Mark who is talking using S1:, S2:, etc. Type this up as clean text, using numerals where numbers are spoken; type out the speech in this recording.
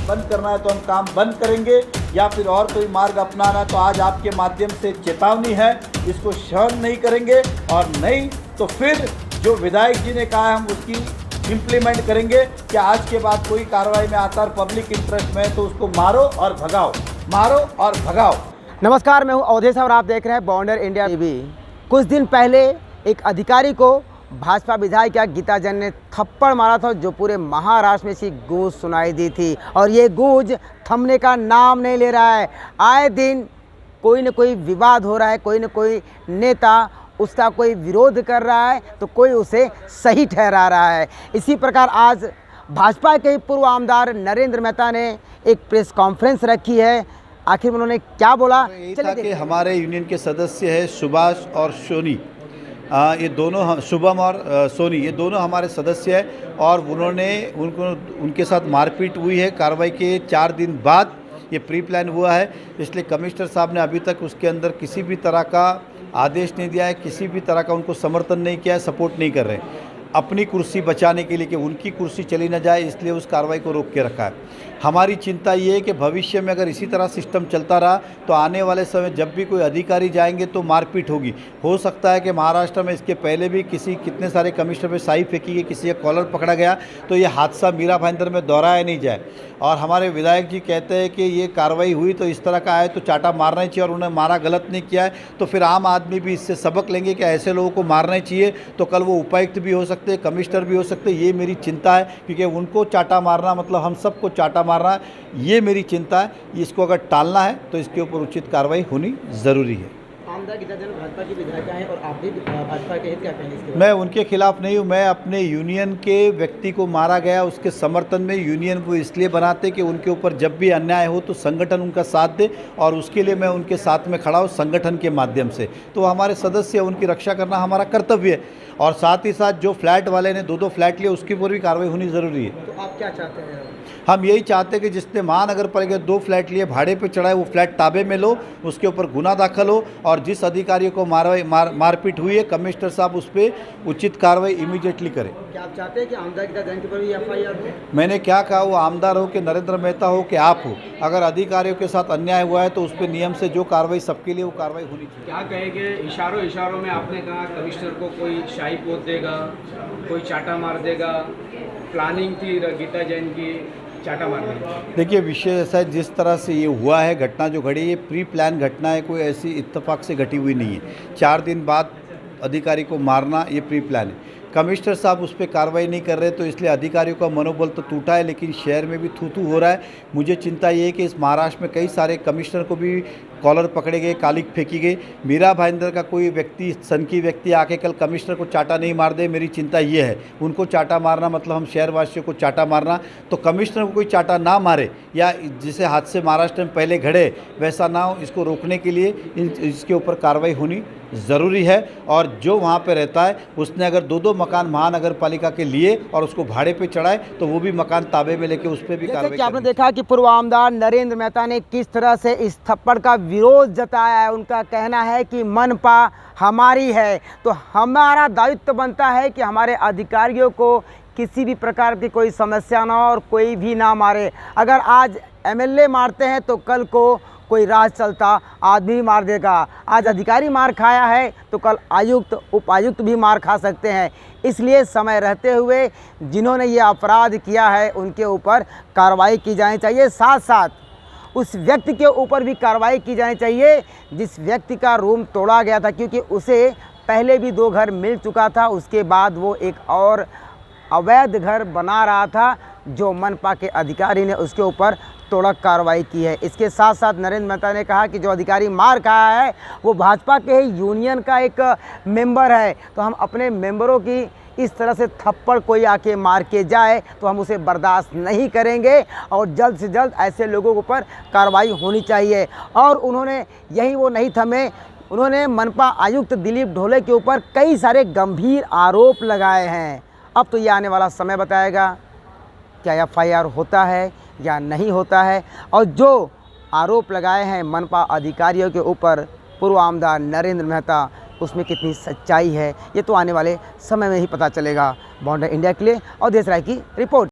S1: बंद करना है तो हम काम बंद करेंगे, या फिर और कोई मार्ग अपनाना है तो आज आपके माध्यम से चेतावनी है, इसको सहन नहीं करेंगे। और नहीं तो फिर जो विधायक जी ने कहा है हम उसकी इम्प्लीमेंट करेंगे कि आज के बाद कोई कार्रवाई में आता है पब्लिक इंटरेस्ट में तो उसको मारो और भगाओ, मारो और भगाओ।
S2: नमस्कार, मैं हूं अवधेश और आप देख रहे हैं बॉन्डर इंडिया टीवी। कुछ दिन पहले एक अधिकारी को भाजपा विधायिका गीता जैन ने थप्पड़ मारा था, जो पूरे महाराष्ट्र में इसकी गूंज सुनाई दी थी और ये गूंज थमने का नाम नहीं ले रहा है। आए दिन कोई न कोई विवाद हो रहा है, कोई न कोई नेता उसका कोई विरोध कर रहा है तो कोई उसे सही ठहरा रहा है। इसी प्रकार आज भाजपा के पूर्व आमदार नरेंद्र मेहता ने एक प्रेस कॉन्फ्रेंस रखी है। आखिर उन्होंने क्या बोला,
S1: चलिए कि हमारे यूनियन के सदस्य हैं सुभाष और सोनी, ये दोनों, शुभम और सोनी, ये दोनों हमारे सदस्य हैं और उनके साथ मारपीट हुई है। कार्रवाई के 4 दिन बाद ये प्री प्लान हुआ है, इसलिए कमिश्नर साहब ने अभी तक उसके अंदर किसी भी तरह का आदेश नहीं दिया है, किसी भी तरह का उनको समर्थन नहीं किया है, सपोर्ट नहीं कर रहे हैं। अपनी कुर्सी बचाने के लिए कि उनकी कुर्सी चली ना जाए, इसलिए उस कार्रवाई को रोक के रखा है। हमारी चिंता ये है कि भविष्य में अगर इसी तरह सिस्टम चलता रहा तो आने वाले समय जब भी कोई अधिकारी जाएंगे तो मारपीट होगी। हो सकता है कि महाराष्ट्र में इसके पहले भी कितने सारे कमिश्नर पे स्याही फेंकी गई, किसी का कॉलर पकड़ा गया, तो ये हादसा मीरा भाईंदर में दोहराया नहीं जाए। और हमारे विधायक जी कहते हैं कि ये कार्रवाई हुई तो इस तरह का आए तो चाटा मारना ही चाहिए और उन्हें मारा गलत नहीं किया है, तो फिर आम आदमी भी इससे सबक लेंगे कि ऐसे लोगों को मारना ही चाहिए। तो कल वो उपायुक्त भी हो सकते, कमिश्नर भी हो सकते, ये मेरी चिंता है, क्योंकि उनको चाटा मारना मतलब हम सबको चाटा मारना, ये मेरी चिंता है। इसको अगर टालना है तो इसके ऊपर उचित कार्रवाई होनी ज़रूरी है।
S2: आमदार गीता जैन भाजपा की विधायिका हैं और आप भी भाजपा के हित क्या कहेंगे इसके?
S1: मैं उनके खिलाफ नहीं हूँ, मैं अपने यूनियन के व्यक्ति को मारा गया उसके समर्थन में यूनियन को इसलिए बनाते कि उनके ऊपर जब भी अन्याय हो तो संगठन उनका साथ दे, और उसके लिए मैं उनके साथ में खड़ा हूँ संगठन के माध्यम से। तो हमारे सदस्य, उनकी रक्षा करना हमारा कर्तव्य है। और साथ ही साथ जो फ्लैट वाले ने 2-2 फ्लैट लिए उसके ऊपर भी कार्रवाई होनी ज़रूरी है।
S2: तो आप क्या चाहते हैं?
S1: हम यही चाहते हैं कि जिसने महानगर पालिका 2 फ्लैट लिए भाड़े पे चढ़ाए वो फ्लैट ताबे में लो, उसके ऊपर गुना दाखिल हो, और जिस अधिकारी को मारपीट हुई है कमिश्नर साहब उस पर उचित कार्रवाई इमीडिएटली करें।
S2: क्या आप चाहते हैं कि आमदार गीता जैन के ऊपर भी FIR हो?
S1: मैंने क्या कहा, वो आमदार हो कि नरेंद्र मेहता हो कि आप हो, अगर अधिकारियों के साथ अन्याय हुआ है तो उस पर नियम से जो कार्रवाई सबके लिए वो कार्रवाई होनी चाहिए।
S3: क्या कहेंगे, इशारों में आपने कहा कमिश्नर को कोई शाही पोत देगा, कोई चाटा मार देगा, प्लानिंग थी गीता जैन की चाटा मारने?
S1: देखिए, विषय ऐसा है, जिस तरह से ये हुआ है, घटना जो घटी, ये प्री प्लान घटना है, कोई ऐसी इत्तेफाक से घटी हुई नहीं है। 4 दिन बाद अधिकारी को मारना ये प्री प्लान है। कमिश्नर साहब उस पर कार्रवाई नहीं कर रहे तो इसलिए अधिकारियों का मनोबल तो टूटा है, लेकिन शहर में भी थू हो रहा है। मुझे चिंता ये है कि इस महाराष्ट्र में कई सारे कमिश्नर को भी कॉलर पकड़े गए, कालिक फेंकी गई। मीरा भाईंदर का कोई व्यक्ति, सनकी व्यक्ति आके कल कमिश्नर को चाटा नहीं मार दे, मेरी चिंता ये है। उनको चाटा मारना मतलब हम शहरवासियों को चाटा मारना, तो कमिश्नर को कोई चाटा ना मारे, या जिसे हादसे महाराष्ट्र में पहले घड़े वैसा ना हो, इसको रोकने के लिए इसके ऊपर कार्रवाई होनी ज़रूरी है। और जो वहाँ पे रहता है उसने अगर 2-2 मकान महानगर पालिका के लिए और उसको भाड़े पे चढ़ाए तो वो भी मकान ताबे में लेके उस पर भी कार्रवाई।
S2: आपने देखा कि पूर्व आमदार नरेंद्र मेहता ने किस तरह से इस थप्पड़ का विरोध जताया है। उनका कहना है कि मनपा हमारी है तो हमारा दायित्व बनता है कि हमारे अधिकारियों को किसी भी प्रकार की कोई समस्या ना हो और कोई भी ना मारे। अगर आज MLA मारते हैं तो कल को कोई राज चलता आदमी मार देगा। आज अधिकारी मार खाया है तो कल आयुक्त, उपायुक्त भी मार खा सकते हैं। इसलिए समय रहते हुए जिन्होंने ये अपराध किया है उनके ऊपर कार्रवाई की जानी चाहिए। साथ साथ उस व्यक्ति के ऊपर भी कार्रवाई की जानी चाहिए जिस व्यक्ति का रूम तोड़ा गया था, क्योंकि उसे पहले भी 2 घर मिल चुका था। उसके बाद वो एक और अवैध घर बना रहा था, जो मनपा के अधिकारी ने उसके ऊपर तोड़क कार्रवाई की है। इसके साथ साथ नरेंद्र मेहता ने कहा कि जो अधिकारी मार खाया है वो भाजपा के ही यूनियन का एक मेंबर है, तो हम अपने मेंबरों की इस तरह से थप्पड़ कोई आके मार के जाए तो हम उसे बर्दाश्त नहीं करेंगे और जल्द से जल्द ऐसे लोगों के ऊपर कार्रवाई होनी चाहिए। और उन्होंने यही वो नहीं थमे, उन्होंने मनपा आयुक्त दिलीप ढोले के ऊपर कई सारे गंभीर आरोप लगाए हैं। अब तो ये आने वाला समय बताएगा क्या FIR होता है या नहीं होता है, और जो आरोप लगाए हैं मनपा अधिकारियों के ऊपर पूर्व आमदार नरेंद्र मेहता, उसमें कितनी सच्चाई है ये तो आने वाले समय में ही पता चलेगा। बॉन्डर इंडिया के लिए अवधेश राय की रिपोर्ट।